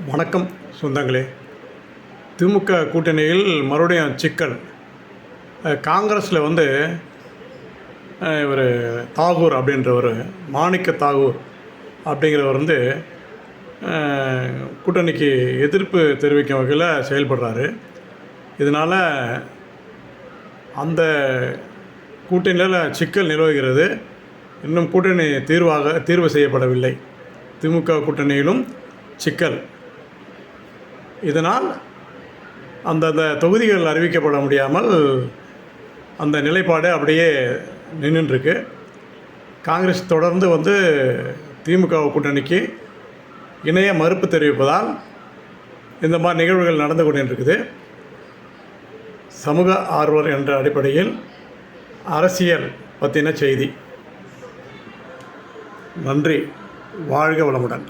வணக்கம் சொந்தங்களே. திமுக கூட்டணியில் மறுபடியும் சிக்கல். காங்கிரஸில் இவர் தாகூர் அப்படின்றவர், மாணிக்க தாகூர் அப்படிங்கிறவர் கூட்டணிக்கு எதிர்ப்பு தெரிவிக்கும் வகையில் செயல்படுறாரு. இதனால் அந்த கூட்டணியில் சிக்கல் நிலவுகிறது. இன்னும் கூட்டணி தீர்வு செய்யப்படவில்லை. திமுக கூட்டணியிலும் சிக்கல். இதனால் அந்தந்த தொகுதிகள் அறிவிக்கப்பட முடியாமல் அந்த நிலைப்பாடு அப்படியே நின்றுருக்கு. காங்கிரஸ் தொடர்ந்து திமுக கூட்டணிக்கு இணைய மறுப்பு தெரிவிப்பதால் இந்த மாதிரி நிகழ்வுகள் நடந்து கொண்டிருக்குது. சமூக ஆர்வலர் என்ற அடிப்படையில் அரசியல் பற்றின செய்தி. நன்றி. வாழ்க வளமுடன்.